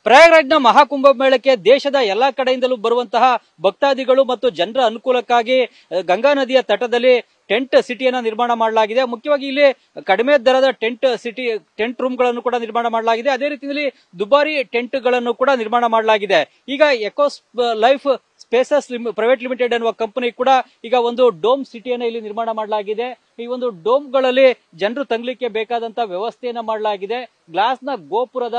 ಪ್ರಯಾಗ್ರಾಜ್ನ ಮಹಾಕುಂಭ ಮೇಳಕ್ಕೆ ದೇಶದ ಎಲ್ಲಾ ಕಡೆಯಿಂದಲೂ ಬರುವಂತಹ ಭಕ್ತಾದಿಗಳು ಮತ್ತು ಜನರ ಅನುಕೂಲಕ್ಕಾಗಿ ಗಂಗಾ ನದಿಯ ತಟದಲ್ಲಿ ಟೆಂಟ್ ಸಿಟಿಯನ್ನ ನಿರ್ಮಾಣ ಮಾಡಲಾಗಿದೆ. ಮುಖ್ಯವಾಗಿ ಇಲ್ಲಿ ಕಡಿಮೆ ದರದ ಟೆಂಟ್ ರೂಮ್ ಗಳನ್ನು ಕೂಡ ನಿರ್ಮಾಣ ಮಾಡಲಾಗಿದೆ. ಅದೇ ರೀತಿಯಲ್ಲಿ ದುಬಾರಿ ಟೆಂಟ್ ಗಳನ್ನು ಕೂಡ ನಿರ್ಮಾಣ ಮಾಡಲಾಗಿದೆ. ಈಗ eco life spaces private limited ಎನ್ನುವ ಕಂಪನಿ ಕೂಡ ಈಗ ಒಂದು ಡೋಮ್ ಸಿಟಿಯನ್ನ ಇಲ್ಲಿ ನಿರ್ಮಾಣ ಮಾಡಲಾಗಿದೆ. ಈ ಒಂದು ಡೋಮ್ ಗಳಲ್ಲಿ ಜನರು ತಂಗ್ಲಿಕ್ಕೆ ಬೇಕಾದಂತಹ ವ್ಯವಸ್ಥೆಯನ್ನ ಮಾಡಲಾಗಿದೆ. ಗ್ಲಾಸ್ ನ ಗೋಪುರದ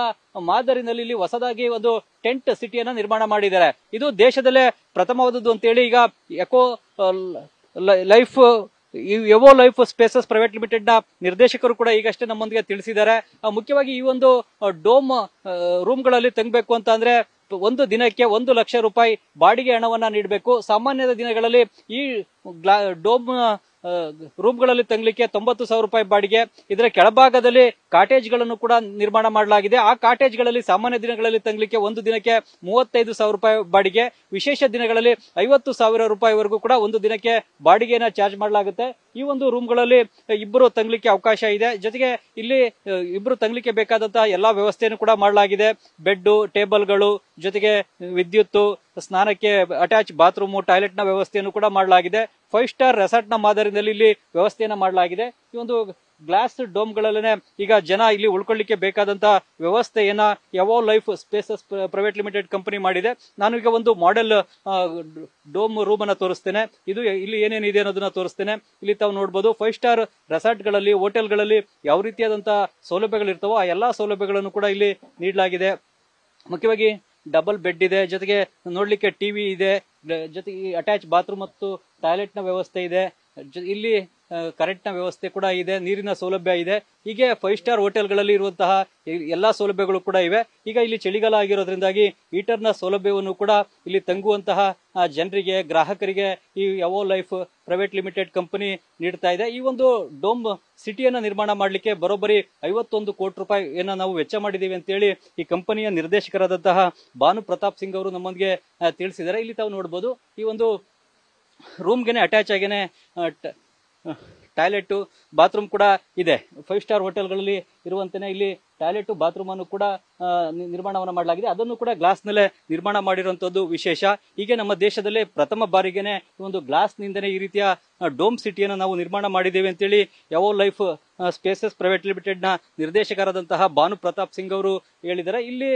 ಮಾದರಿನಲ್ಲಿ ಇಲ್ಲಿ ಹೊಸದಾಗಿ ಒಂದು ಟೆಂಟ್ ಸಿಟಿಯನ್ನ ನಿರ್ಮಾಣ ಮಾಡಿದ್ದಾರೆ. ಇದು ದೇಶದಲ್ಲೇ ಪ್ರಥಮವಾದದ್ದು ಅಂತೇಳಿ ಈಗ eco life spaces private limited ನ ನಿರ್ದೇಶಕರು ಕೂಡ ಈಗಷ್ಟೇ ನಮ್ಮೊಂದಿಗೆ ತಿಳಿಸಿದ್ದಾರೆ. ಮುಖ್ಯವಾಗಿ ಈ ಒಂದು ಡೋಮ್ ರೂಮ್ ಗಳಲ್ಲಿ ತಂಗಬೇಕು ಅಂತ ಅಂದ್ರೆ ಒಂದು ದಿನಕ್ಕೆ 1 ಲಕ್ಷ ರೂಪಾಯಿ ಬಾಡಿಗೆ ಹಣವನ್ನ ನೀಡಬೇಕು. ಸಾಮಾನ್ಯದ ದಿನಗಳಲ್ಲಿ ಈ ಡೋಮ್ ರೂಮ್ಗಳಲ್ಲಿ ತಂಗ್ಲಿಕ್ಕೆ 90,000 ರೂಪಾಯಿ ಬಾಡಿಗೆ. ಇದರ ಕೆಳಭಾಗದಲ್ಲಿ ಕಾಟೇಜ್ ಗಳನ್ನು ಕೂಡ ನಿರ್ಮಾಣ ಮಾಡಲಾಗಿದೆ. ಆ ಕಾಟೇಜ್ ಗಳಲ್ಲಿ ಸಾಮಾನ್ಯ ದಿನಗಳಲ್ಲಿ ತಂಗ್ಲಿಕ್ಕೆ ಒಂದು ದಿನಕ್ಕೆ 35,000 ರೂಪಾಯಿ ಬಾಡಿಗೆ, ವಿಶೇಷ ದಿನಗಳಲ್ಲಿ 50,000 ರೂಪಾಯಿವರೆಗೂ ಕೂಡ ಒಂದು ದಿನಕ್ಕೆ ಬಾಡಿಗೆಯನ್ನ ಚಾರ್ಜ್ ಮಾಡಲಾಗುತ್ತೆ. ಈ ಒಂದು ರೂಮ್ ಗಳಲ್ಲಿ ಇಬ್ಬರು ತಂಗ್ಲಿಕ್ಕೆ ಅವಕಾಶ ಇದೆ. ಜೊತೆಗೆ ಇಲ್ಲಿ ಇಬ್ಬರು ತಂಗ್ಲಿಕ್ಕೆ ಬೇಕಾದಂತಹ ಎಲ್ಲಾ ವ್ಯವಸ್ಥೆಯನ್ನು ಕೂಡ ಮಾಡಲಾಗಿದೆ. ಬೆಡ್, ಟೇಬಲ್ಗಳು, ಜೊತೆಗೆ ವಿದ್ಯುತ್, ಸ್ನಾನಕ್ಕೆ ಅಟ್ಯಾಚ್ ಬಾತ್ರೂಮ್, ಟಾಯ್ಲೆಟ್ ನ ವ್ಯವಸ್ಥೆಯನ್ನು ಕೂಡ ಮಾಡಲಾಗಿದೆ. 5 ಸ್ಟಾರ್ ರೆಸಾರ್ಟ್ ನ ಮಾದರಿನಲ್ಲಿ ಇಲ್ಲಿ ವ್ಯವಸ್ಥೆಯನ್ನ ಮಾಡಲಾಗಿದೆ. ಈ ಒಂದು ಗ್ಲಾಸ್ ಡೋಮ್ ಗಳಲ್ಲೇ ಈಗ ಜನ ಇಲ್ಲಿ ಉಳ್ಕೊಳ್ಳಿಕ್ಕೆ ಬೇಕಾದಂತಹ ವ್ಯವಸ್ಥೆಯನ್ನ Evo life spaces private limited company ಮಾಡಿದೆ. ನಾನು ಈಗ ಒಂದು ಮಾಡೆಲ್ ಡೋಮ್ ರೂಮ್ ಅನ್ನ ತೋರಿಸ್ತೇನೆ. ಇದು ಇಲ್ಲಿ ಏನೇನಿದೆ ಅನ್ನೋದನ್ನ ತೋರಿಸ್ತೇನೆ. ಇಲ್ಲಿ ತಾವು ನೋಡಬಹುದು 5 ಸ್ಟಾರ್ ರೆಸಾರ್ಟ್ ಗಳಲ್ಲಿ, ಹೋಟೆಲ್ ಗಳಲ್ಲಿ ಯಾವ ರೀತಿಯಾದಂತಹ ಸೌಲಭ್ಯಗಳು ಇರ್ತವೋ ಆ ಎಲ್ಲಾ ಸೌಲಭ್ಯಗಳನ್ನು ಕೂಡ ಇಲ್ಲಿ ನೀಡಲಾಗಿದೆ. ಮುಖ್ಯವಾಗಿ ಡಬಲ್ ಬೆಡ್ ಇದೆ, ಜೊತೆಗೆ ನೋಡ್ಲಿಕ್ಕೆ ಟಿವಿ ಇದೆ, ಜೊತೆಗೆ ಅಟ್ಯಾಚ್ ಬಾತ್ರೂಮ್ ಮತ್ತು ಟಾಯ್ಲೆಟ್ ನ ವ್ಯವಸ್ಥೆ ಇದೆ. ಇಲ್ಲಿ ಕರೆಂಟ್ ನ ವ್ಯವಸ್ಥೆ ಕೂಡ ಇದೆ, ನೀರಿನ ಸೌಲಭ್ಯ ಇದೆ. ಹೀಗೆ 5 ಸ್ಟಾರ್ ಹೋಟೆಲ್ಗಳಲ್ಲಿ ಇರುವಂತಹ ಎಲ್ಲಾ ಸೌಲಭ್ಯಗಳು ಕೂಡ ಇವೆ. ಈಗ ಇಲ್ಲಿ ಚಳಿಗಾಲ ಆಗಿರೋದ್ರಿಂದಾಗಿ ಹೀಟರ್ ನ ಸೌಲಭ್ಯವನ್ನು ಕೂಡ ಇಲ್ಲಿ ತಂಗುವಂತಹ ಜನರಿಗೆ, ಗ್ರಾಹಕರಿಗೆ ಈ ಎವೋ ಲೈಫ್ ಪ್ರೈವೇಟ್ ಲಿಮಿಟೆಡ್ ಕಂಪನಿ ನೀಡ್ತಾ ಇದೆ. ಈ ಒಂದು ಡೋಮ್ ಸಿಟಿಯನ್ನ ನಿರ್ಮಾಣ ಮಾಡಲಿಕ್ಕೆ ಬರೋಬ್ಬರಿ 51 ಕೋಟಿ ರೂಪಾಯಿ ನಾವು ವೆಚ್ಚ ಮಾಡಿದೀವಿ ಅಂತೇಳಿ ಈ ಕಂಪನಿಯ ನಿರ್ದೇಶಕರಾದಂತಹ ಭಾನು ಪ್ರತಾಪ್ ಸಿಂಗ್ ಅವರು ನಮ್ಮೊಂದಿಗೆ ತಿಳಿಸಿದ್ದಾರೆ. ಇಲ್ಲಿ ತಾವು ನೋಡಬಹುದು ಈ ಒಂದು ರೂಮ್ಗೆನೆ ಅಟ್ಯಾಚ್ ಆಗೇನೆ ಟಾಯ್ಲೆಟ್, ಬಾತ್ರೂಮ್ ಕೂಡ ಇದೆ. 5 ಸ್ಟಾರ್ ಹೋಟೆಲ್ಗಳಲ್ಲಿ ಇರುವಂತೆಯೇ ಇಲ್ಲಿ ಟಾಯ್ಲೆಟ್, ಬಾತ್ರೂಮ್ ಅನ್ನು ಕೂಡ ನಿರ್ಮಾಣವನ್ನ ಮಾಡಲಾಗಿದೆ. ಅದನ್ನು ಕೂಡ ಗ್ಲಾಸ್ ನಲ್ಲೇ ನಿರ್ಮಾಣ ಮಾಡಿರುವಂತದ್ದು ವಿಶೇಷ. ಹೀಗೆ ನಮ್ಮ ದೇಶದಲ್ಲೇ ಪ್ರಥಮ ಬಾರಿಗೆನೆ ಒಂದು ಗ್ಲಾಸ್ ನಿಂದನೇ ಈ ರೀತಿಯ ಡೋಮ್ ಸಿಟಿಯನ್ನು ನಾವು ನಿರ್ಮಾಣ ಮಾಡಿದ್ದೇವೆ ಅಂತೇಳಿ ಎವೋ ಲೈಫ್ ಸ್ಪೇಸಸ್ ಪ್ರೈವೇಟ್ ಲಿಮಿಟೆಡ್ ನ ನಿರ್ದೇಶಕರಾದಂತಹ ಭಾನು ಪ್ರತಾಪ್ ಸಿಂಗ್ ಅವರು ಹೇಳಿದ್ದಾರೆ. ಇಲ್ಲಿ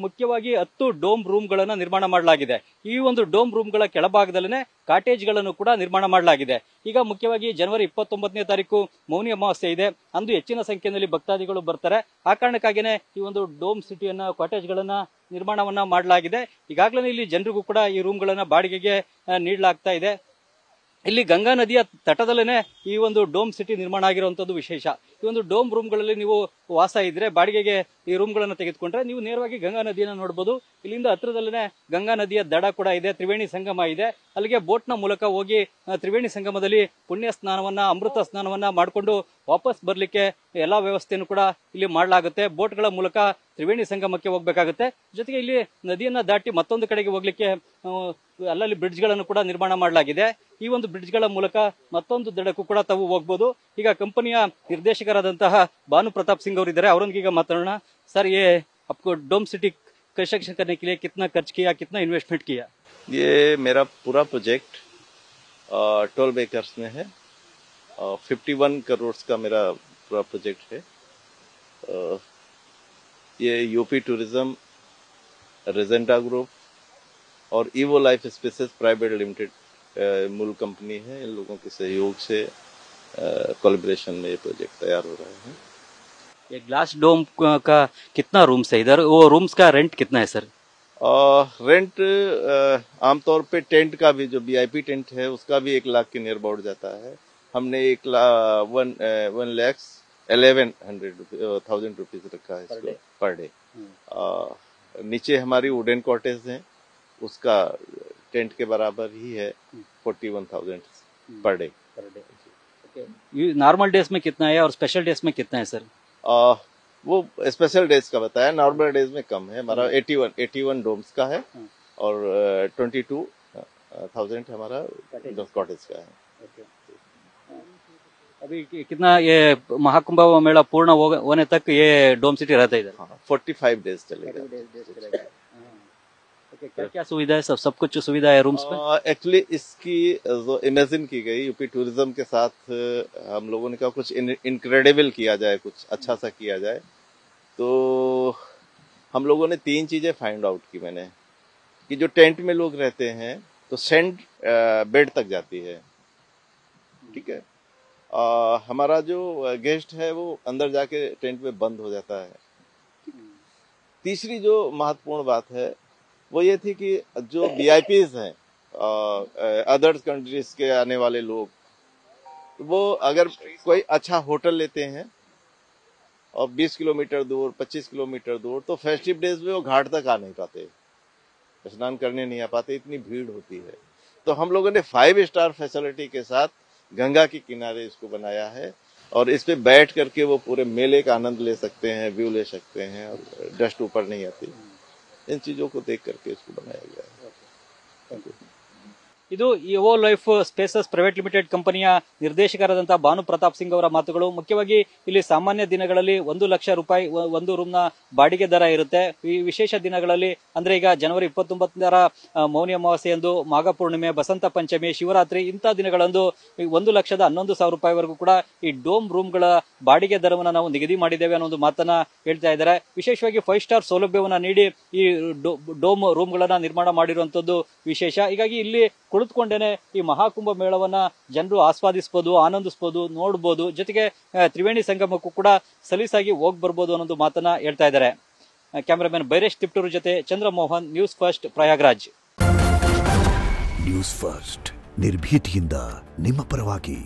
ಮುಖ್ಯವಾಗಿ 10 ಡೋಮ್ ರೂಮ್ ಗಳನ್ನ ನಿರ್ಮಾಣ ಮಾಡಲಾಗಿದೆ. ಈ ಒಂದು ಡೋಮ್ ರೂಮ್ ಗಳ ಕೆಳಭಾಗದಲ್ಲೇ ಕಾಟೇಜ್ ಗಳನ್ನು ಕೂಡ ನಿರ್ಮಾಣ ಮಾಡಲಾಗಿದೆ. ಈಗ ಮುಖ್ಯವಾಗಿ ಜನವರಿ 29ನೇ ತಾರೀಕು ಮೌನಿ ಅಮಾವಾಸ್ಯೆ ಇದೆ. ಅಂದು ಹೆಚ್ಚಿನ ಸಂಖ್ಯೆಯಲ್ಲಿ ಭಕ್ತಾದಿಗಳು ಬರ್ತಾರೆ. ಆ ಕಾರಣಕ್ಕಾಗಿನೇ ಈ ಒಂದು ಡೋಮ್ ಸಿಟಿಯನ್ನ, ಕಾಟೇಜ್ ಗಳನ್ನ ನಿರ್ಮಾಣವನ್ನ ಮಾಡಲಾಗಿದೆ. ಈಗಾಗಲೇ ಇಲ್ಲಿ ಜನರಿಗೂ ಕೂಡ ಈ ರೂಮ್ ಗಳನ್ನ ಬಾಡಿಗೆಗೆ ನೀಡಲಾಗ್ತಾ ಇದೆ. ಇಲ್ಲಿ ಗಂಗಾ ನದಿಯ ತಟದಲ್ಲೇನೆ ಈ ಒಂದು ಡೋಮ್ ಸಿಟಿ ನಿರ್ಮಾಣ ಆಗಿರುವಂತದ್ದು ವಿಶೇಷ. ಈ ಒಂದು ಡೋಮ್ ರೂಮ್ ಗಳಲ್ಲಿ ನೀವು ವಾಸ ಇದ್ರೆ ಬಾಡಿಗೆಗೆ ಈ ರೂಮ್ ಗಳನ್ನ ತೆಗೆದುಕೊಂಡ್ರೆ ನೀವು ನೇರವಾಗಿ ಗಂಗಾ ನದಿಯನ್ನ ನೋಡಬಹುದು. ಇಲ್ಲಿಂದ ಹತ್ರದಲ್ಲೇ ಗಂಗಾ ನದಿಯ ದಡ ಕೂಡ ಇದೆ, ತ್ರಿವೇಣಿ ಸಂಗಮ ಇದೆ. ಅಲ್ಲಿಗೆ ಬೋಟ್ ನ ಮೂಲಕ ಹೋಗಿ ತ್ರಿವೇಣಿ ಸಂಗಮದಲ್ಲಿ ಪುಣ್ಯ ಸ್ನಾನವನ್ನ, ಅಮೃತ ಸ್ನಾನವನ್ನ ಮಾಡಿಕೊಂಡು ವಾಪಸ್ ಬರ್ಲಿಕ್ಕೆ ಎಲ್ಲಾ ವ್ಯವಸ್ಥೆಯನ್ನು ಕೂಡ ಇಲ್ಲಿ ಮಾಡಲಾಗುತ್ತೆ. ಬೋಟ್ ಗಳ ಮೂಲಕ ತ್ರಿವೇಣಿ ಸಂಗಮಕ್ಕೆ ಹೋಗ್ಬೇಕಾಗುತ್ತೆ. ಜೊತೆಗೆ ಇಲ್ಲಿ ನದಿಯನ್ನ ದಾಟಿ ಮತ್ತೊಂದು ಕಡೆಗೆ ಹೋಗ್ಲಿಕ್ಕೆ ಅಲ್ಲಲ್ಲಿ ಬ್ರಿಡ್ಜ್ ಗಳನ್ನು ಕೂಡ ನಿರ್ಮಾಣ ಮಾಡಲಾಗಿದೆ. ಈ ಒಂದು ಬ್ರಿಡ್ಜ್ ಗಳ ಮೂಲಕ ಮತ್ತೊಂದು ದಡಕ್ಕೂ ಕೂಡ ತಾವು ಹೋಗಬಹುದು. ಈಗ ಕಂಪನಿಯ ನಿರ್ದೇಶಕರಾದಂತಹ ಭಾನು ಪ್ರತಾಪ್ सिंह ಅವರು ಇದ್ದಾರೆ, ಅವರೊಂದಿಗೆ ಈಗ ಮಾತಾಡೋಣ. ಸರ್, ये आपको डोम सिटी कंस्ट्रक्शन करने के लिए कितना खर्च किया, कितना इन्वेस्टमेंट किया? ये मेरा पूरा प्रोजेक्ट 12 एकर्स में है. 51 करोड़ का मेरा पूरा प्रोजेक्ट है. ये यूपी टूरिज्म, रेजेंटा ग्रुप और evo life spaces private limited मूल कंपनी है. इन लोगों के सहयोग से कोलैबोरेशन में ये प्रोजेक्ट तैयार हो रहा है. ये ग्लास डोम का कितना रूम्स है इधर? वो रूम्स का रेंट कितना है सर? रेंट आमतौर पे टेंट का भी, जो वीआईपी टेंट है उसका भी 1 लाख के नियर अबाउट जाता है. हमने 1,11,000 रुपीज रखा है इसको पर डे. नीचे हमारी वुडन कॉटेज है, उसका टेंट के बराबर ही है, 41,000 पर डे. नॉर्मल डेज में कितना है और स्पेशल डेज में कितना है सर? वो स्पेशल डेज का बताया, नॉर्मल डेज में कम है. हमारा 81 डोम्स का है और 22,000 हमारा कॉटेज का है. अभी कितना ये महाकुंभ मेला पूर्ण होने तक ये डोम सिटी रहता है इधर? हाँ, 45 डेज चलेगा। क्या क्या सुविधा है? सब कुछ सुविधा है रूम्स में? एक्चुअली इसकी जो इमेजिन की गई यूपी टूरिज्म के साथ, हम लोगों ने कहा कुछ इनक्रेडिबल किया जाए, कुछ अच्छा सा किया जाए। तो हम लोगों ने 3 चीजें फाइंड आउट की मैंने, कि जो टेंट में लोग रहते हैं तो सेंट बेड तक जाती है, ठीक है। हमारा जो गेस्ट है वो अंदर जाके टेंट में बंद हो जाता है। तीसरी जो महत्वपूर्ण बात है वो ये थी कि जो VIPs हैं, अदर्स कंट्रीज के आने वाले लोग, वो अगर कोई अच्छा होटल लेते हैं और 20 किलोमीटर दूर, 25 किलोमीटर दूर, तो फेस्टिव डेज में वो घाट तक आ नहीं पाते, स्नान करने नहीं आ पाते, इतनी भीड़ होती है। तो हम लोगों ने 5 स्टार फैसिलिटी के साथ गंगा के किनारे इसको बनाया है, और इस पे बैठ करके वो पूरे मेले का आनंद ले सकते हैं, व्यू ले सकते हैं, और डस्ट ऊपर नहीं आती। इन चीजों को देख करके इसको बनाया गया है। Thank you. ಇದು ಇವೋ ಲೈಫ್ ಸ್ಪೇಸಸ್ ಪ್ರೈವೇಟ್ ಲಿಮಿಟೆಡ್ ಕಂಪನಿಯ ನಿರ್ದೇಶಕರಾದಂತಹ ಭಾನು ಪ್ರತಾಪ್ ಸಿಂಗ್ ಅವರ ಮಾತುಗಳು. ಮುಖ್ಯವಾಗಿ ಇಲ್ಲಿ ಸಾಮಾನ್ಯ ದಿನಗಳಲ್ಲಿ 1 ಲಕ್ಷ ರೂಪಾಯಿ ಒಂದು ರೂಮ್ನ ಬಾಡಿಗೆ ದರ ಇರುತ್ತೆ. ಈ ವಿಶೇಷ ದಿನಗಳಲ್ಲಿ ಅಂದ್ರೆ ಈಗ ಜನವರಿ 29ರ ಮೌನಿ ಅಮಾವಾಸ್ಯೆಯಂದು, ಮಾಘ ಪೂರ್ಣಿಮೆ, ಬಸಂತ ಪಂಚಮಿ, ಶಿವರಾತ್ರಿ ಇಂಥ ದಿನಗಳಂದು 1,11,000 ರೂಪಾಯಿವರೆಗೂ ಕೂಡ ಈ ಡೋಮ್ ರೂಮ್ಗಳ ಬಾಡಿಗೆ ದರವನ್ನು ನಾವು ನಿಗದಿ ಮಾಡಿದ್ದೇವೆ ಅನ್ನೋ ಒಂದು ಮಾತನ್ನ ಹೇಳ್ತಾ ಇದ್ದಾರೆ. ವಿಶೇಷವಾಗಿ 5 ಸ್ಟಾರ್ ಸೌಲಭ್ಯವನ್ನ ನೀಡಿ ಈ ಡೋಮ್ ರೂಮ್ಗಳನ್ನ ನಿರ್ಮಾಣ ಮಾಡಿರುವಂತದ್ದು ವಿಶೇಷ. ಹೀಗಾಗಿ ಇಲ್ಲಿ ಕುಳಿತುಕೊಂಡೇನೆ ಈ ಮಹಾಕುಂಭ ಮೇಳವನ್ನ ಜನರು ಆಸ್ವಾದಿಸಬಹುದು, ಆನಂದಿಸಬಹುದು, ನೋಡಬಹುದು. ಜೊತೆಗೆ ತ್ರಿವೇಣಿ ಸಂಗಮಕ್ಕೂ ಕೂಡ ಸಲೀಸಾಗಿ ಹೋಗಿ ಬರ್ಬೋದು ಅನ್ನೋದು ಮಾತನ್ನ ಹೇಳ್ತಾ ಇದ್ದಾರೆ. ಕ್ಯಾಮರಾಮನ್ ಬೈರೇಶ್ ತಿಪ್ಟೂರು ಜೊತೆ Chandramohan, news first, Prayagraj. News first ನಿರ್ಭೀತಿಯಿಂದ ನಿಮ್ಮ ಪರವಾಗಿ.